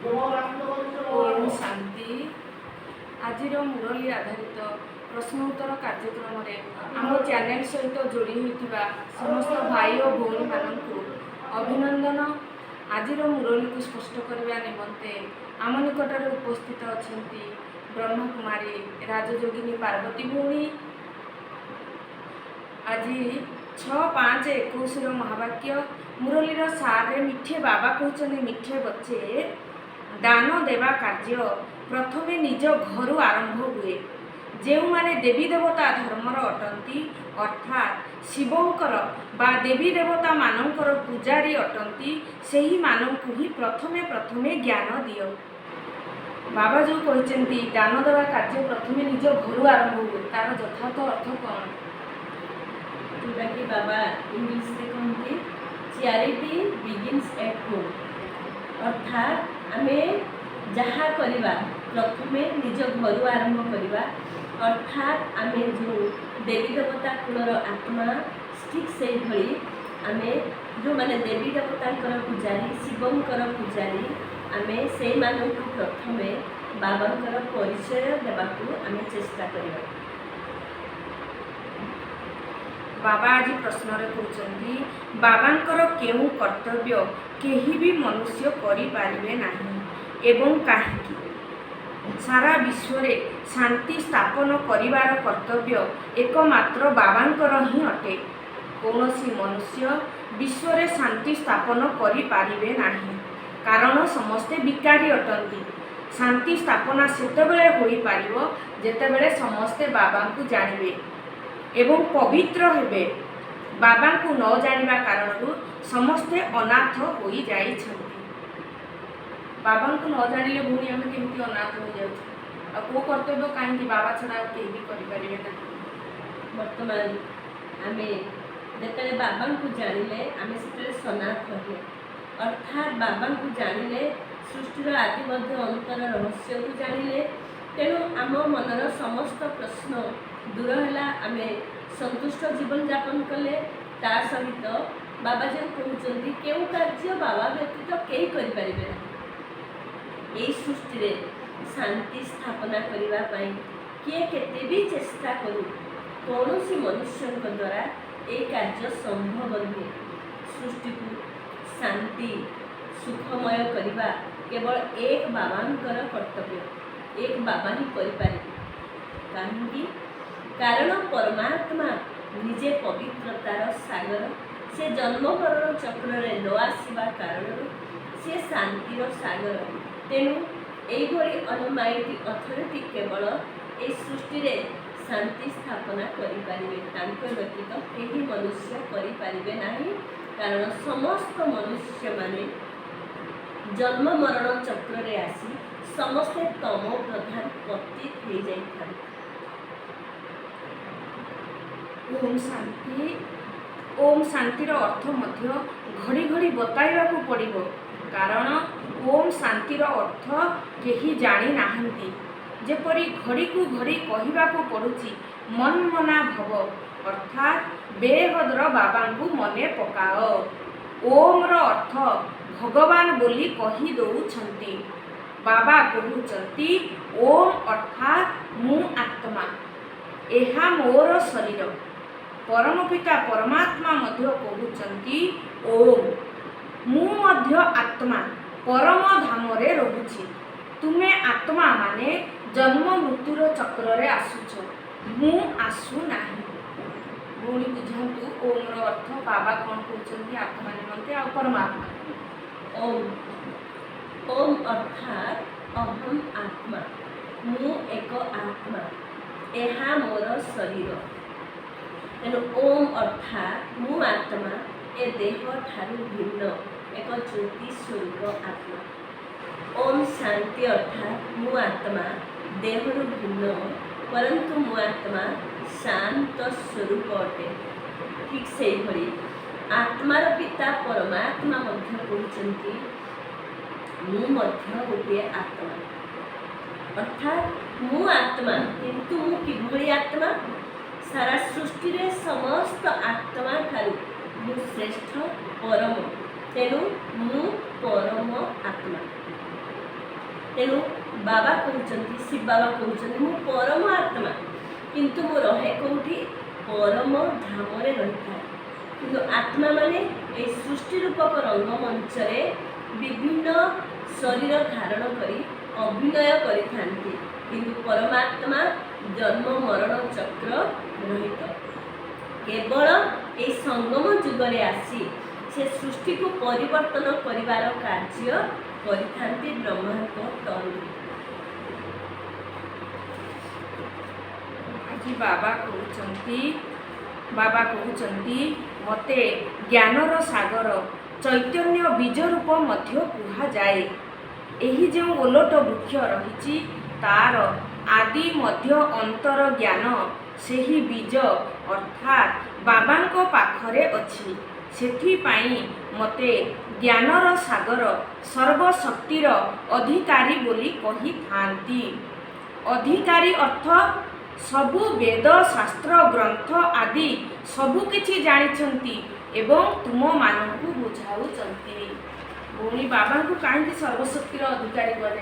ओम शांति। आज मुरली आधारित प्रश्न उत्तर कार्यक्रम आम चैनल सहित जोड़ी होता समस्त भाई और भौणी मानू अभिनंदन। आज मुरली को स्पष्ट करने निमंते आम निकट उपस्थित अच्छा ब्रह्मकुमारी राजयोगिनी पार्वती भौणी। आज 6-5-21 महावाक्य मुरलीर सारे मिठे बाबा कहते मिठे बच्चे दान देवा कार्य प्रथमे निज घर आरंभ हुए। जो माने देवी देवता धर्मर अटंती अर्थात शिवंकर बा देवी देवता मानकर पूजारी अटंती सेही मानकु ही प्रथमे प्रथमे ज्ञान दियो। बाबा जो कहते दान देवा कार्य प्रथमे निज घर आरंभ हुए तार यथार्थ अर्थ कौन? कि बाबा इंग्लिश से कहते चैरिटी बिगिन्स एट होम अर्थात आमे जहाँ करवा प्रथमे निज घर आरंभ करवा अर्थात आमे जो देवी देवता कुलर आत्मा ठीक से भली आमे जो माने देवी देवता पूजारी शिवंकर पूजारी आमे से मानक प्रथमे बाबांकर परिचय देवाकू आमे चेष्टा करवा। बाबा आज प्रश्न कहते बाबांकर केउ कर्तव्य केही भी मनुष्य करि पारिबे नाही एवं काहेकि सारा विश्व रे शांति स्थापन करिवार कर्तव्य एकमात्र बाबांकर ही अटे। कौनसी मनुष्य विश्व रे शांति स्थापन करि पारिबे नाही कारण समस्ते विकारी अटंती। शांति स्थापना सेतेबेले होई पारिबो जेतेबेले समस्ते बाबा को जानिबे एवं पवित्र हेबे। बाबा को न जानिबा कारणरू समस्ते अनाथ होई जाइछन्ति। बाबा को न जानिले भूणी आमे केमती अनाथ हो जाउछ आ को कर्तव्य काहेकि बाबा छडा केही भी करि परिबे ना। वर्तमान आमे जेतले बाबा को जानिले आमे सेतले सनाथ होए अर्थात बाबा को जानिले सृष्टिर आदि मध्य अंतर रहस्य को जानिले तेणु आम मनर समस्त प्रश्न दूर है आमे संतुष्ट जीवन यापन कले ता सहित बाबा जो कहते केउ कार्य बाबा व्यतीत कई करें यही सृष्टि रे शांति स्थापना करने किए केते भी चेष्टा करू कौन सी मनुष्य द्वारा ये कार्य संभव नुहे। सृष्टि को शांति सुखमय करने केवल एक बाबांकर कर्तव्य एक बाबा ही करें कहीं कारण परमात्मा निजे पवित्रतार सागर से जन्म मरण चक्र रे न आसवा कारण से शांतिर सागर तेणु यही अलमाइटी अथॉरिटी केवल ए सृष्टि रे शांति स्थापना करें व्यतीत कहीं मनुष्य करें नहीं कारण समस्त मनुष्य माने जन्म मरण चक्र रे आसी समस्ते तमो प्रधान पतित हो जाता। ओम शांति। ओम शांतिर अर्थ मध्य घड़ी घड़ी बताइबा को पड़िबो कारण ओम शांतिर अर्थ केही जानी नाहंती। जेपरी घड़ी को घड़ी कहिबा को पड़ुची मन मना भव अर्थात बेहद्र बाबा को मने पकाओ। ओम रो अर्थ भगवान बोली कही दउछंती। बाबा कहउछंती ओम अर्थात मु आत्मा एहा मोर शरीर। परम पिता परमात्मा मध्य कहउछंती ओम मु मध्य आत्मा परम धाम रे रहुछि। तुमे आत्मा माने जन्म मृत्युर चक्र रे आसुछ मु आसु नाही। भूणी बुझंतु ओम रो अर्थ बाबा कौन कहउछंती आत्मा निमंते आ परमात्मा। ओम ओम अर्थात अहम आत्मा मु एक आत्मा एहा मोर शरीर तेणु ओम अर्थात मु आत्मा ए देह ठारू भिन्न एक ज्योति स्वरूप आत्मा। ओम शांति अर्थात मु आत्मा देहरु भिन्न परंतु मु आत्मा शांत स्वरूप अटे। ठीक से भली आत्मार पिता परमात्मा मध्य कहउछंती मु मध्य गोटे आत्मा अर्थात मु आत्मा किंतु मु किभली आत्मा सारा सृष्टि रे समस्त आत्मा ठारू मु श्रेष्ठ परम तेणु मु परम आत्मा। तेणु बाबा कहते शिव बाबा कहते मु परम आत्मा किंतु मु रहे कौटी परम धाम रही था किंतु आत्मा माने ए सृष्टि रूपक रंगमंच रे विभिन्न शरीर धारण करी अभिनय करिथांती किंतु परमात्मा जन्म मरण चक्र रहित केवल ए संगम जुगरे आसी से सृष्टि को परिवर्तन करिवार कार्य करिथांती ब्रह्मांड तनु। आज बाबा कहते मते ज्ञानर सागर चैतन्य बीज रूप मध्य कुहा जाए। एही जो ओलट वृक्ष रही तार आदि मध्य अंतर ज्ञान सेही बीज अर्थात बाबांको पाखरे अछि। सेथिपाई मते ज्ञानर सागर सर्वशक्तिर अधिकारी बोली कही थांती। अधिकारी अर्थ सबु वेद शास्त्र ग्रंथ आदि सबु किछि जानिछंती एवं तुम मानकु बुझाउछंती। भौणी बाबा को कहीं सर्वशक्तिर अधिकारी कह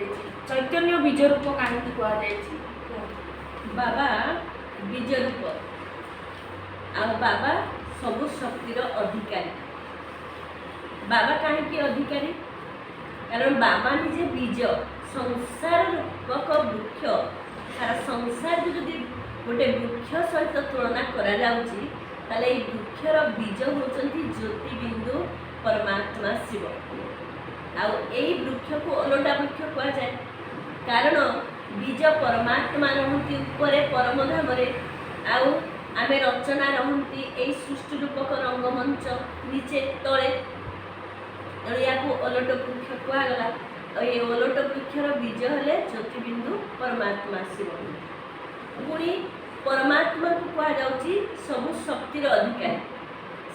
चैतन्य बीज रूप कहीं कह बाबा बीज रूप आ बाबा सबु शक्तिर अधिकारी। बाबा कहीं अधिकारी कारण बाबा निजे बीज संसार रूपक वृक्ष सारा संसार को जदि गोटे वृक्ष सहित तुलना करा जाउची ताले ए वृक्षर बीज होचंती ज्योतिबिंदु परमात्मा शिव। आउ एई वृक्ष को ओलटा वृक्ष कहा जाए कारण बीज परमात्मा रहती ऊपर परम धाम आउ आमे रचना रहती एई सृष्टि रूपक रंगमंच नीचे तले तेणु या ओलट वृक्ष कहगला। ये ओलट वृक्षर बीज हेले ज्योतिबिंदु परमात्मा शिव। पुणी परमात्मा को कहा जाउची सबु शक्तिर अधिकारी।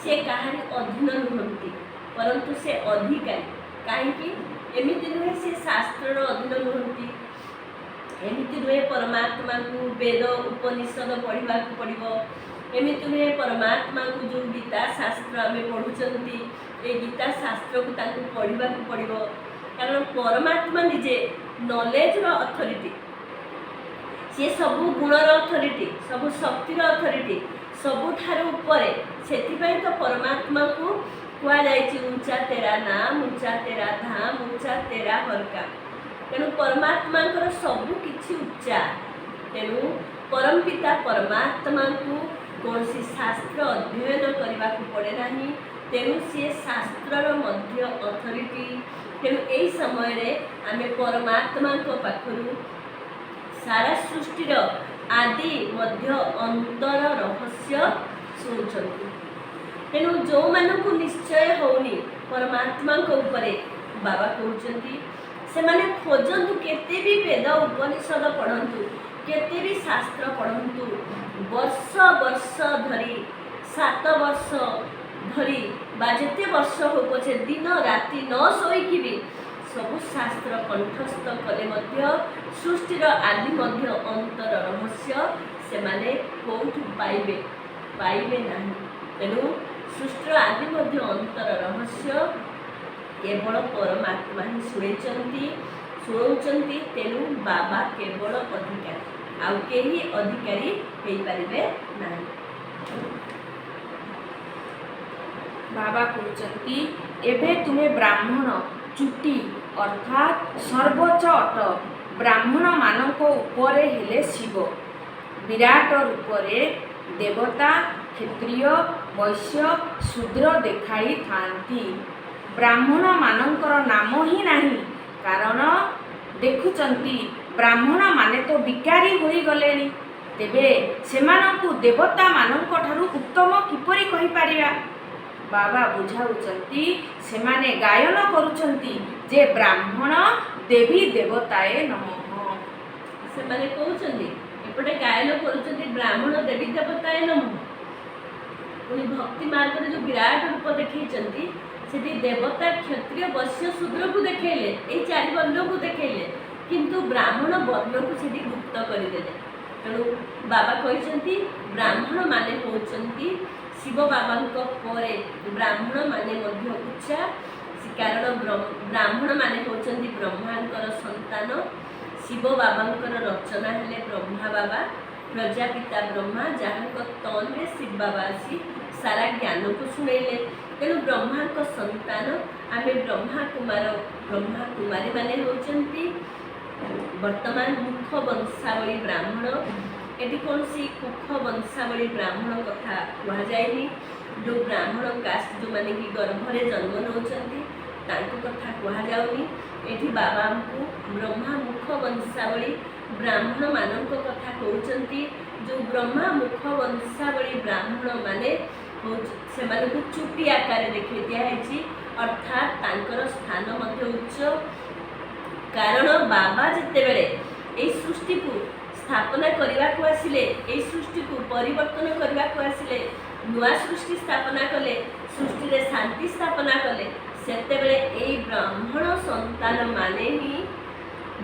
से काहारी अधीन नुहंती परंतु से अधिकारी कहीं एमती नुहे से शास्त्र अधीन नुहंती एमती नुहे परमात्मा को वेद उपनिषद पढ़ा पड़ो एमती नुहे परमात्मा को जो गीता शास्त्र आम पढ़ुंट ये गीता शास्त्र को पढ़ा पड़ो कारण परमात्मा निजे नॉलेज रो अथॉरिटी सी सबु गुणर अथॉरिटी सबु शक्तिर अथॉरिटी सबुठार ऊपर सेथिपाई तो परमात्मा को कह जाए ऊंचा तेरा नाम ऊंचा तेरा धाम ऊंचा तेरा हरका। तेणु परमात्मा सबु किछि उच्चा तेणु परम पिता परमात्मा को कौन शास्त्र अध्ययन करने को पड़े नहीं तेणु सी शास्त्र मध्य अथॉरिटी। तेणु यही समय आम परमात्मा पाखु सारा सृष्टिर आदि मध्य अंतर रहस्य शुणुंट। तेणु जो मानू निश्चय होनी परमात्मा उपरे बाबा कहते से माने खोजतु केते भी वेद उपनिषद पढ़ंतु केते भी शास्त्र पढ़ंतु वर्ष वर्ष धरी 7 वर्ष धरी बा जेते वर्ष हो पछे दिन राति न सोईकी भी सबु शास्त्र कंठस्थ कले मध्य सृष्टिर आदि मध्य अंतर रहस्य से माने कोठु पाइबे नहीं। तेणु सृष्टिर आदि मध्य अंतर रहस्य केवल परमात्मा ही शुणुंट। तेणु बाबा केवल अधिकारी आउ केही अधिकारी हो पारिबे नहीं। बाबा कहते एबे तुम्हें ब्राह्मण चुटी अर्थात सर्वोच्च अट ब्राह्मण मानक उपरे हेले शिव विराट रूपरे देवता क्षत्रिय वैश्य शूद्र देखाई थांती। ब्राह्मण मानकर नाम ही नहीं कारण देखुचंती ब्राह्मण माने तो विकारी होई गलेनी तेबे सेमानंकु देवता मानक ठारू उत्तम किपरि कहि पारिबा। बाबा बुझाउचंती सेमाने गायन करुचंती जे ब्राह्मण देवी देवताए नमः। सेमाने कहउचंती एपटे गायन करुचंती ब्राह्मण देवी देवताए नमः। पुणी भक्ति मार्ग जो विराट रूप देखी सेठी देवता क्षत्रिय वैश्य शूद्र को देखले ये 4 वर्ण को देखले किंतु ब्राह्मण वर्ण को सेठी गुप्त करदे। तेणु बाबा कहते ब्राह्मण माने होचंती शिव बाबा परे ब्राह्मण माने मध्य उच्चा କାରଣ ବ୍ରାହ୍ମଣ ମାନେ ହେଉଛନ୍ତି ବ୍ରହ୍ମାଙ୍କର ସନ୍ତାନ। ଶିବ ବାବାଙ୍କର ରଚନା ହେଲେ ବ୍ରହ୍ମା ବାବା, ପ୍ରଜାପିତା ବ୍ରହ୍ମା, ଯାହାଙ୍କ ତନରେ ଶିବ ବାବା ଆସି ସାରା ଜ୍ଞାନକୁ ଶୁଣେଇଲେ। ତେଣୁ ବ୍ରହ୍ମାଙ୍କ ସନ୍ତାନ ଆମେ ବ୍ରହ୍ମା କୁମାରୀ ମାନେ ହେଉଛନ୍ତି ବର୍ତ୍ତମାନ ମୁଖ ବଂଶାବଳୀ ବ୍ରାହ୍ମଣ। ଏଠି କୌଣସି କୁଖ ବଂଶାବଳୀ ବ୍ରାହ୍ମଣ କଥା କୁହାଯାଇନି। ଯେଉଁ ବ୍ରାହ୍ମଣ କାଷ୍ଟ ଯେଉଁମାନେ କି ଗର୍ଭରେ ଜନ୍ମ ନେଉଛନ୍ତି ତାଙ୍କ କଥା କୁହାଯାଉନି। ଏଠି ବାବାଙ୍କୁ ବ୍ରହ୍ମା ମୁଖ ବଂଶାବଳୀ ବ୍ରାହ୍ମଣ ମାନଙ୍କ କଥା କହୁଛନ୍ତି। ଯେଉଁ ବ୍ରହ୍ମା ମୁଖ ବଂଶାବଳୀ ବ୍ରାହ୍ମଣ ମାନେ ସେମାନଙ୍କୁ ଚୁଟି ଆକାରରେ ଦେଖାଇ ଦିଆହେଇଛି, ଅର୍ଥାତ୍ ତାଙ୍କର ସ୍ଥାନ ମଧ୍ୟ ଉଚ୍ଚ। କାରଣ ବାବା ଯେତେବେଳେ ଏହି ସୃଷ୍ଟିକୁ ସ୍ଥାପନା କରିବାକୁ ଆସିଲେ, ଏହି ସୃଷ୍ଟିକୁ ପରିବର୍ତ୍ତନ କରିବାକୁ ଆସିଲେ, ନୂଆ ସୃଷ୍ଟି ସ୍ଥାପନା କଲେ, ସୃଷ୍ଟିରେ ଶାନ୍ତି ସ୍ଥାପନା କଲେ, ସେତେବେଳେ ଏହି ବ୍ରାହ୍ମଣ ସନ୍ତାନ ମାନେ ହିଁ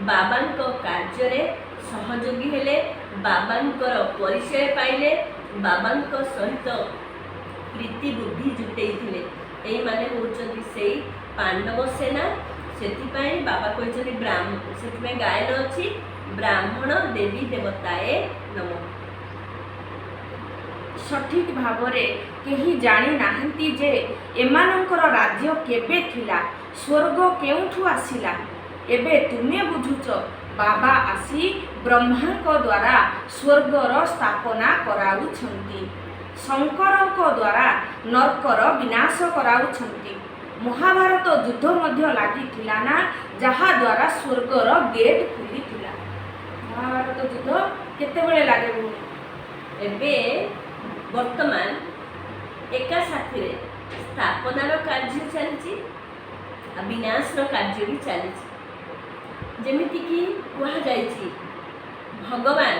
ବାବାଙ୍କ କାର୍ଯ୍ୟରେ ସହଯୋଗୀ ହେଲେ, ବାବାଙ୍କର ପରିଚୟ ପାଇଲେ, ବାବାଙ୍କ ସହିତ ପ୍ରୀତି ବୁଦ୍ଧି ଜୁଟେଇଥିଲେ। ଏଇମାନେ ହେଉଛନ୍ତି ସେଇ ପାଣ୍ଡବ ସେନା। ସେଥିପାଇଁ ବାବା କହିଛନ୍ତି ସେଥିପାଇଁ ଗାୟନ ଅଛି ବ୍ରାହ୍ମଣ ଦେବୀ ଦେବତାଏ ନମଃ। ସଠିକ୍ ଭାବରେ କେହି ଜାଣି ନାହାନ୍ତି ଯେ ଏମାନଙ୍କର ରାଜ୍ୟ କେବେ ଥିଲା, ସ୍ୱର୍ଗ କେଉଁଠୁ ଆସିଲା। ଏବେ ତୁମେ ବୁଝୁଛ। ବାବା ଆସି ବ୍ରହ୍ମାଙ୍କ ଦ୍ୱାରା ସ୍ୱର୍ଗର ସ୍ଥାପନା କରାଉଛନ୍ତି, ଶଙ୍କରଙ୍କ ଦ୍ୱାରା ନର୍କର ବିନାଶ କରାଉଛନ୍ତି। ମହାଭାରତ ଯୁଦ୍ଧ ମଧ୍ୟ ଲାଗିଥିଲା ନା, ଯାହାଦ୍ୱାରା ସ୍ୱର୍ଗର ଗେଟ୍ ଖୋଲିଥିଲା। ମହାଭାରତ ଯୁଦ୍ଧ କେତେବେଳେ ଲାଗେ? ଏବେ ବର୍ତ୍ତମାନ ଏକା ସାଥିରେ ସ୍ଥାପନାର କାର୍ଯ୍ୟ ଚାଲିଛି ଆଉ ବିନାଶର କାର୍ଯ୍ୟ ବି ଚାଲିଛି। ଯେମିତିକି କୁହାଯାଇଛି ଭଗବାନ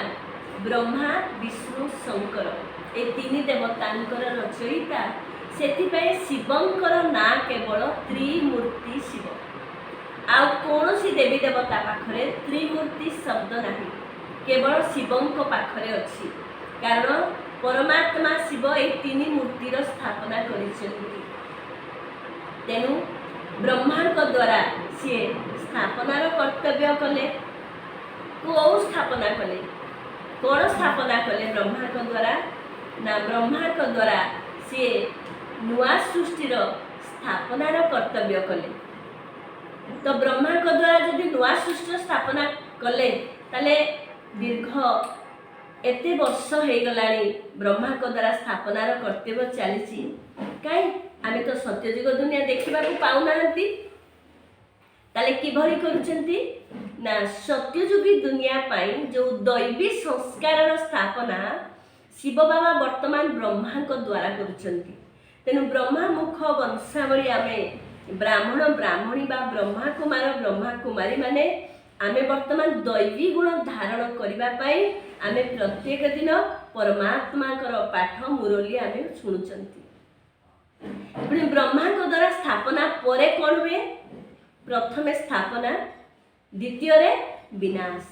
ବ୍ରହ୍ମା ବିଷ୍ଣୁ ଶଙ୍କର ଏ ତିନି ଦେବତାଙ୍କର ରଚୟିତା। ସେଥିପାଇଁ ଶିବଙ୍କର ନାଁ କେବଳ ତ୍ରିମୂର୍ତ୍ତି ଶିବ। ଆଉ କୌଣସି ଦେବୀ ଦେବତା ପାଖରେ ତ୍ରିମୂର୍ତ୍ତି ଶବ୍ଦ ନାହିଁ, କେବଳ ଶିବଙ୍କ ପାଖରେ ଅଛି। କାରଣ ପରମାତ୍ମା ଶିବ ଏହି ତିନି ମୂର୍ତ୍ତିର ସ୍ଥାପନା କରିଛନ୍ତି। ତେଣୁ ବ୍ରହ୍ମାଙ୍କ ଦ୍ୱାରା ସିଏ ସ୍ଥାପନାର କର୍ତ୍ତବ୍ୟ କଲେ। କୋଉ ସ୍ଥାପନା କଲେ? କ'ଣ ସ୍ଥାପନା କଲେ ବ୍ରହ୍ମାଙ୍କ ଦ୍ୱାରା? ନା, ବ୍ରହ୍ମାଙ୍କ ଦ୍ୱାରା ସିଏ ନୂଆ ସୃଷ୍ଟିର ସ୍ଥାପନାର କର୍ତ୍ତବ୍ୟ କଲେ। ତ ବ୍ରହ୍ମାଙ୍କ ଦ୍ୱାରା ଯଦି ନୂଆ ସୃଷ୍ଟିର ସ୍ଥାପନା କଲେ, ତାହେଲେ ଦୀର୍ଘ ଏତେ ବର୍ଷ ହେଇଗଲାଣି ବ୍ରହ୍ମାଙ୍କ ଦ୍ୱାରା ସ୍ଥାପନାର କର୍ତ୍ତବ୍ୟ ଚାଲିଛି। କାହିଁ ଆମେ ତ ସତ୍ୟଯୁଗ ଦୁନିଆ ଦେଖିବାକୁ ପାଉନାହାନ୍ତି। ତାହେଲେ କିଭଳି କରୁଛନ୍ତି? ନା, ସତ୍ୟଯୁଗୀ ଦୁନିଆ ପାଇଁ ଯେଉଁ ଦୈବୀ ସଂସ୍କାରର ସ୍ଥାପନା ଶିବ ବାବା ବର୍ତ୍ତମାନ ବ୍ରହ୍ମାଙ୍କ ଦ୍ୱାରା କରୁଛନ୍ତି। ତେଣୁ ବ୍ରହ୍ମା ମୁଖ ବଂଶାବଳୀ ଆମେ ବ୍ରାହ୍ମଣ ବ୍ରାହ୍ମଣୀ ବା ବ୍ରହ୍ମା କୁମାର ବ୍ରହ୍ମା କୁମାରୀ ମାନେ ଆମେ ବର୍ତ୍ତମାନ ଦୈବୀ ଗୁଣ ଧାରଣ କରିବା ପାଇଁ ଆମେ ପ୍ରତ୍ୟେକ ଦିନ ପରମାତ୍ମାଙ୍କର ପାଠ ମୁରଲି ଆମେ ଶୁଣୁଛନ୍ତି। ପୁଣି ବ୍ରହ୍ମାଙ୍କ ଦ୍ୱାରା ସ୍ଥାପନା ପରେ କ'ଣ ହୁଏ? ପ୍ରଥମେ ସ୍ଥାପନା, ଦ୍ୱିତୀୟରେ ବିନାଶ।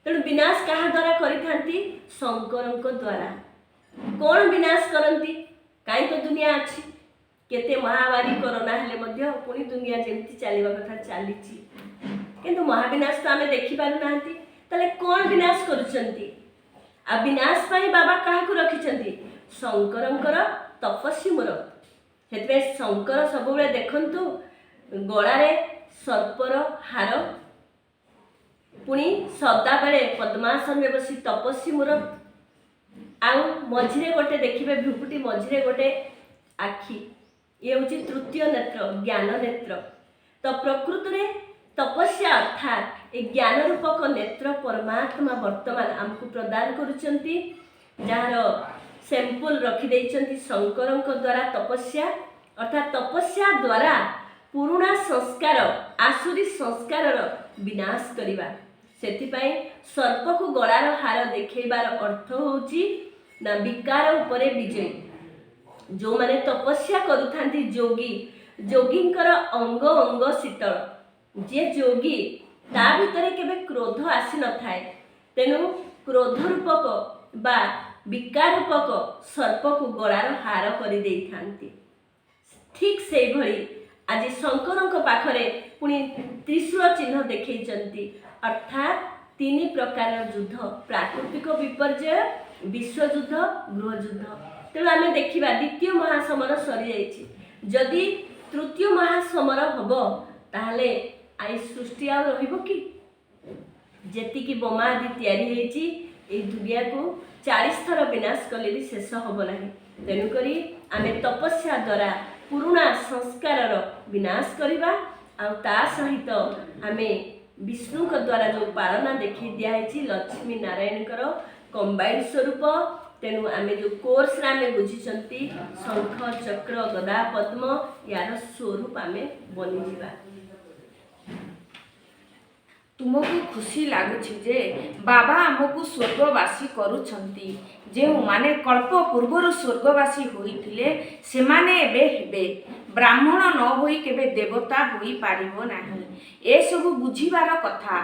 ତେଣୁ ବିନାଶ କାହା ଦ୍ୱାରା କରିଥାନ୍ତି? ଶଙ୍କରଙ୍କ ଦ୍ୱାରା। କ'ଣ ବିନାଶ କରନ୍ତି? କାହିଁ ତ ଦୁନିଆ ଅଛି, କେତେ ମହାମାରୀ କରୋନା ହେଲେ ମଧ୍ୟ ପୁଣି ଦୁନିଆ ଯେମିତି ଚାଲିବା କଥା ଚାଲିଛି, କିନ୍ତୁ ମହାବିନାଶ ତ ଆମେ ଦେଖିପାରୁନାହାନ୍ତି। ତାହେଲେ କ'ଣ ବିନାଶ କରୁଛନ୍ତି? ଆଉ ବିନାଶ ପାଇଁ ବାବା କାହାକୁ ରଖିଛନ୍ତି? ଶଙ୍କରଙ୍କର ତପସ୍ୱୀ ମୂରତ। ସେଥିପାଇଁ ଶଙ୍କର ସବୁବେଳେ ଦେଖନ୍ତୁ ଗଳାରେ ସର୍ପର ହାର, ପୁଣି ସଦାବେଳେ ପଦ୍ମାସନରେ ବସି ତପସ୍ୱୀ ମୂରତ, ଆଉ ମଝିରେ ଗୋଟେ ଦେଖିବେ ଭ୍ରୁକୁଟି ମଝିରେ ଗୋଟେ ଆଖି, ଇଏ ହେଉଛି ତୃତୀୟ ନେତ୍ର, ଜ୍ଞାନ ନେତ୍ର। ତ ପ୍ରକୃତରେ ତପସ୍ୟା ଅର୍ଥାତ୍ ଏ ଜ୍ଞାନ ରୂପକ ନେତ୍ର ପରମାତ୍ମା ବର୍ତ୍ତମାନ ଆମକୁ ପ୍ରଦାନ କରୁଛନ୍ତି, ଯାହାର ସାମ୍ପଲ୍ ରଖିଦେଇଛନ୍ତି ଶଙ୍କରଙ୍କ ଦ୍ୱାରା ତପସ୍ୟା। ଅର୍ଥାତ୍ ତପସ୍ୟା ଦ୍ୱାରା ପୁରୁଣା ସଂସ୍କାର, ଆସୁରୀ ସଂସ୍କାରର ବିନାଶ କରିବା। ସେଥିପାଇଁ ସର୍ପକୁ ଗଳାର ହାର ଦେଖାଇବାର ଅର୍ଥ ହେଉଛି ନା ବିକାର ଉପରେ ବିଜୟ। ଯେଉଁମାନେ ତପସ୍ୟା କରୁଥାନ୍ତି ଯୋଗୀ, ଯୋଗୀଙ୍କର ଅଙ୍ଗ ଅଙ୍ଗ ଶୀତଳ। ଯିଏ ଯୋଗୀ ତା ଭିତରେ କେବେ କ୍ରୋଧ ଆସିନଥାଏ। ତେଣୁ କ୍ରୋଧ ରୂପକ ବା ବିକାର ରୂପକ ସର୍ପକୁ ଗଳାର ହାର କରିଦେଇଥାନ୍ତି। ଠିକ୍ ସେଇଭଳି आज शंकर पाखरे पुणी त्रिशूल चिन्ह देखी अर्थात 3 प्रकार युद्ध प्राकृतिक विपर्यय विश्वयुद्ध गृहयुद्ध। तेणु आम देखा द्वितीय महासमर सरी जाइए जदि तृतीय महासमर हम ताहले आई सृष्टि आ रहिबो कि जेतिकी बोमा आदि तैयारी होती दुनिया को 40 थर विनाश कले भी शेष हम ना। तेणुक आम तपस्या द्वारा पुराणा संस्कार विनाश करवा ता सहित आम विष्णु द्वारा जो पालना देखी दिखाई लक्ष्मी नारायण कंबाइंड स्वरूप। तेणु आम जो कोर्स आम बुझी शंख चक्र गदा पद्म यार स्वरूप आम बनीजा। तुमको खुशी लगुच जे बाबा आमको स्वर्गवासी करुछंती। जे माने कल्प पूर्वर स्वर्गवासी होइथिले सेमाने एबे हेबे ब्राह्मण न होई केबे देवता होई पारिबो नाही। ए सब बुझिबार कथा।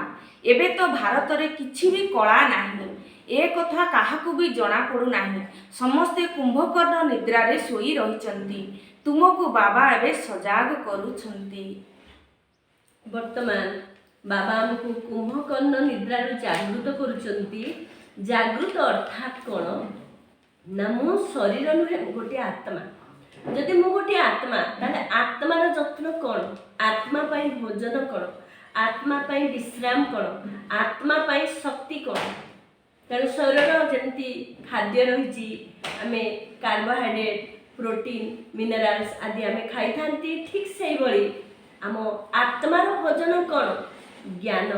एबे तो भारत रे किछि भी कला नाही। ए कथा काहाकू भी जना पड़ू नाही। समस्ते कुंभकर्ण निद्रा रे सोई रहिचंती। तुमको बाबा एबे सजाग करुछंती। वर्तमान बाबा आमको कुंभकर्ण निद्रा जागृत करुचंती। जागृत अर्थात कौन ना मो शरीर नुहे गोटे आत्मा। जदि मु गोटे आत्मा ताले आत्मार जत्न कौन आत्मा पाई भोजन कौन आत्मा पाई विश्राम कौन आत्मा पाई शक्ति कौन। तेणु शरीर जमी खाद्य रही आम कार्बोहाइड्रेट प्रोटीन मिनराल्स आदि आम खाई था ठीक से भाई आम आत्मार भोजन कौन ज्ञान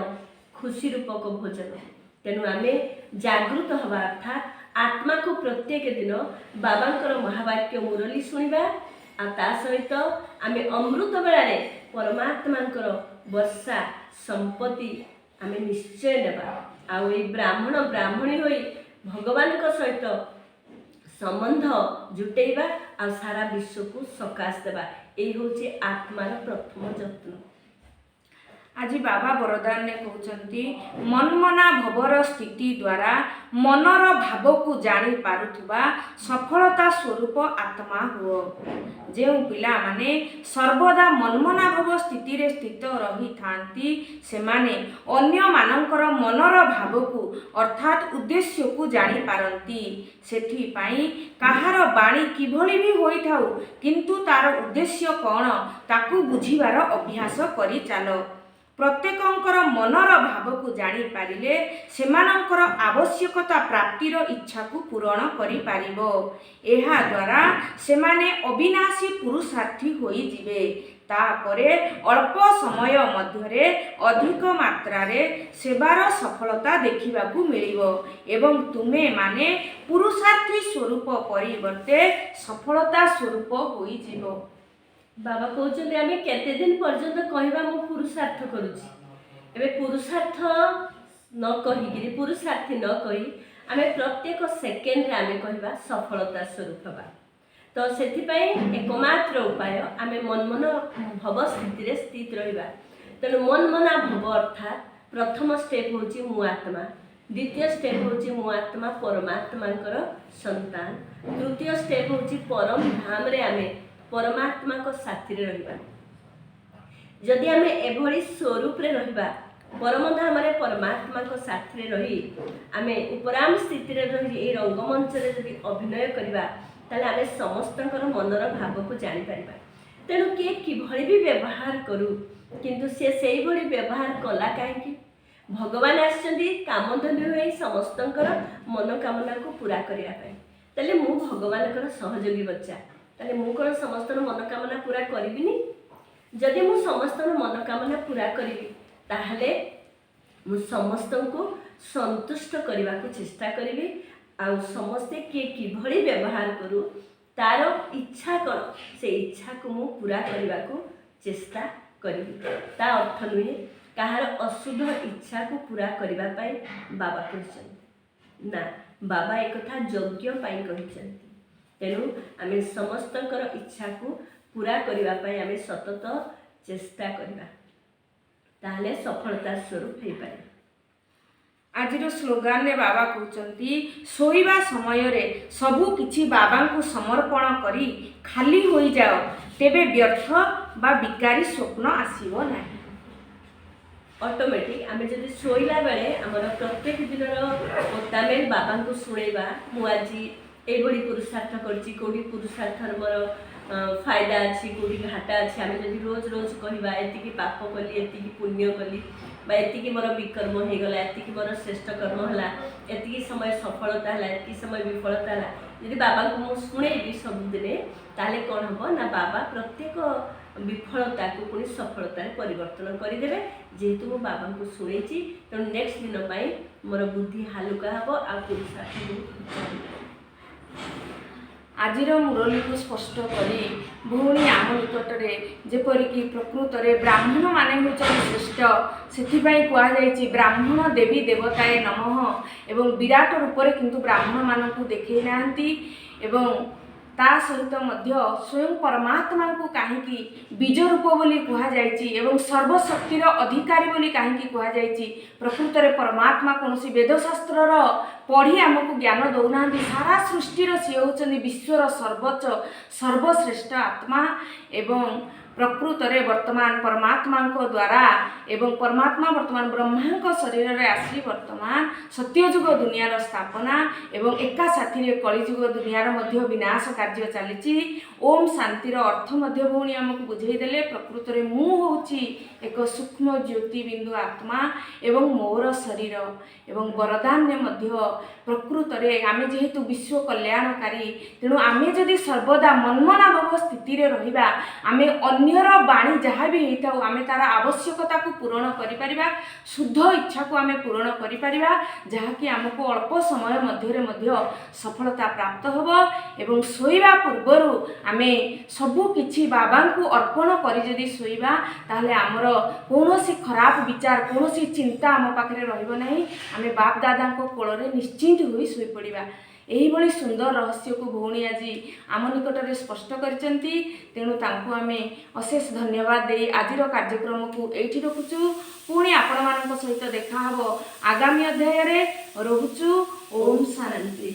खुशी रूपक भोजन। तेणु आम जागृत हवा अर्थात आत्मा को प्रत्येक दिन बाबांकर महावाक्य मुरली शुणा ता सहित आम अमृत बेलारे परमात्मांकर वर्षा संपत्ति आम निश्चय नेबा। आउ ब्राह्मण ब्राह्मणी होई भगवान सहित संबंध जुटेबा आ सारा विश्व को सकाश देवा। यही हूँ आत्मार प्रथम जत्न। आज बाबा वरदान ने कहते मनमना भवर स्थिति द्वारा मनर भाव को जानी पारुथुबा सफलता स्वरूप आत्मा हुओ। जो पिला माने सर्वदा मनमना भाव स्थिति रे स्थित रही थांती सेमाने अन्य मानकर मनर भाव को अर्थात उद्देश्य को जानी पारंती। सेठी पाई काहार बाणी किभली भी होई थाउ किंतु तार उद्देश्य कौन ताकू बुझिबार अभ्यास करी चालो। प्रत्येकंकर मनर भाव को जानी पारिले सेमानंकर आवश्यकता प्राप्तिर इच्छा को पूरण करि पारिबो। एहा द्वारा सेमाने अविनाशी पुरुषार्थी होई जिवे। तापरे अल्प समय मध्यरे अधिक मात्रा रे सेवार सफलता देखिबाकू मिलिबो एवं तुमे माने पुरुषार्थी स्वरूप परिवर्ते सफलता स्वरूप होई जिवो। बाबा कहते आम केते दिन पर्यंत कहवा मु पुरुषार्थ करुछि एबे पुरुषार्थ न कहिगिरी पुरुषार्थी न कही आम प्रत्येक सेकेंड रे आम कहवा सफलता स्वरूप हवा। तो सेथिपाई एकमात्र उपाय आम मनमन भव स्थिति रे स्थित रहिबा। तेणु मनमना भव अर्थात प्रथम स्टेप होछि मु आत्मा द्वितीय स्टेप होछि मु आत्मा परमात्मांकर संतान तृतीय स्टेप होछि परम धाम रे आम परमात्मा को साथी रे रहिबा। जदि आम एभली स्वरूप रे रहिबा परम धाम रे परमात्मा को साथी रे रही आम उपराम स्थिति रे रही ए रंगमंच रे जदि अभिनय करबा ताले आम समस्तंकर मनर भाव को जानी पारिबा। तेणु किए किभली भी व्यवहार करू किंतु से सेई भली व्यवहार कला काहेकि भगवान आछंती कामधेनु होई समस्तंकर मनोकामना को पूरा करिया पाई। ताले मु भगवानकर सहयोगी बच्चा ताले मु कोन समस्त मनोकामना पूरा करिबिनी। जदि मु समस्त मनोकामना पूरा करिबि ताहले मु समस्त को संतुष्ट करने को चेष्टा करिबि। आउ समस्ते किए किभली व्यवहार करू तार इच्छा कौन से इच्छा को मु पूरा करने को चेष्टा करिबि। ता अर्थ नुहे कहार अशुद्ध इच्छा को पूरा करबा पाई बाबा कहछन ना बाबा एक कथा यज्ञ पाई कहछन। तेणु आम समस्तंकर इच्छा को पूरा करबा पाई आम सतत चेष्टा करबा ताहले सफलता स्वरूप हो पाए। आज स्लोगान ने बाबा कहते शोइबा समय रे सबु किछि बाबा को समर्पण करी खाली हो जाओ तेबे व्यर्थ बा बिकारी स्वप्न आसीबो नाही। ऑटोमेटिक आम जब शोला बेले आमर प्रत्येक दिन तामेल बाबा को शुणेबा मुझे ये पुरुषार्थ करी कौटी पुरुषार्थर मोर फायदा अच्छी कौटी घाटा अच्छी आम जब रोज रोज कहवा एति पाप कली एति पुण्य कली एति मोर विकर्म हो गला एति मोर श्रेष्ठ कर्म है एति समय सफलता है एति समय विफलता है यदि बाबा को मुझे शुणेबी सबुदिने ताले कौन हम ना बाबा प्रत्येक विफलता को पुणी सफलतार परिवर्तन करदे जेहेतु मो बाबा को शुणी तेणु नेक्स्ट दिन पर मोर बुद्धि हालुका हम आ पुरुषार्थ आजिर मुरली को स्पष्ट करी भौणी आम निकटरे जेपरिक प्रकृत में ब्राह्मण माने होचन श्रेष्ठ से कहुई ब्राह्मण देवी देवताए नमः एवं विराट रूप में किंतु ब्राह्मण मानक देखई ना एवं ता सहित मध्य स्वयं परमात्मा को कहीं बीज रूप बोली कहुई एवं सर्वशक्तिर अधिकारी बोली कहीं कहुई प्रकृत में परमात्मा कौन वेदशास्त्र पढ़ी आमको ज्ञान दौना सारा सृष्टिर सी होती विश्वर सर्वोच्च सर्वश्रेष्ठ आत्मा एवं प्रकृत में वर्तमान परमात्मा द्वारा एवं परमात्मा वर्तमान ब्रह्मा शरीर में आसी वर्तमान सत्ययुग दुनियार स्थापना एवं एका साथी कलिजुग दुनियार मध्य विनाश कार्य चली ओम शांतिर अर्थ मध्य भौणी आमको बुझेदेले प्रकृत में मु होची एक सूक्ष्म ज्योति बिंदु आत्मा एवं मोर शरीर एवं वरदान्य मध्य प्रकृत में आम जेहेतु विश्व कल्याणकारी तेणु आम जदि सर्वदा मनमना भाव स्थिति रहिबा आमे अन्यर बाणी जहाँ भी होता आम तार आवश्यकता को पूरण करिपरिबा शुद्ध इच्छा को आम पूरण करिपरिबा जहाँकि आमको अल्प समय मध्य सफलता प्राप्त होब एवं सोइबा पूर्वर आमे सबु किछि बाबा को अर्पण करी जदि सोइबा ताहले आमर कौनसी खराब विचार कौनसी चिंता आम पाखरे रहिबो नाही आमे बाप दादा को कोଳରେ निश्चिंत होई सोई पड़िबा। यही सुंदर रहस्य को भौणी आज आम निकट में स्पष्ट करचंती तेणु तांको आमे अशेष धन्यवाद दे आजिर कार्यक्रम को एठी रखुचु पुणी आपण मानक सहित देखा हबो आगामी अध्याय रे रहुचु ओम शांति।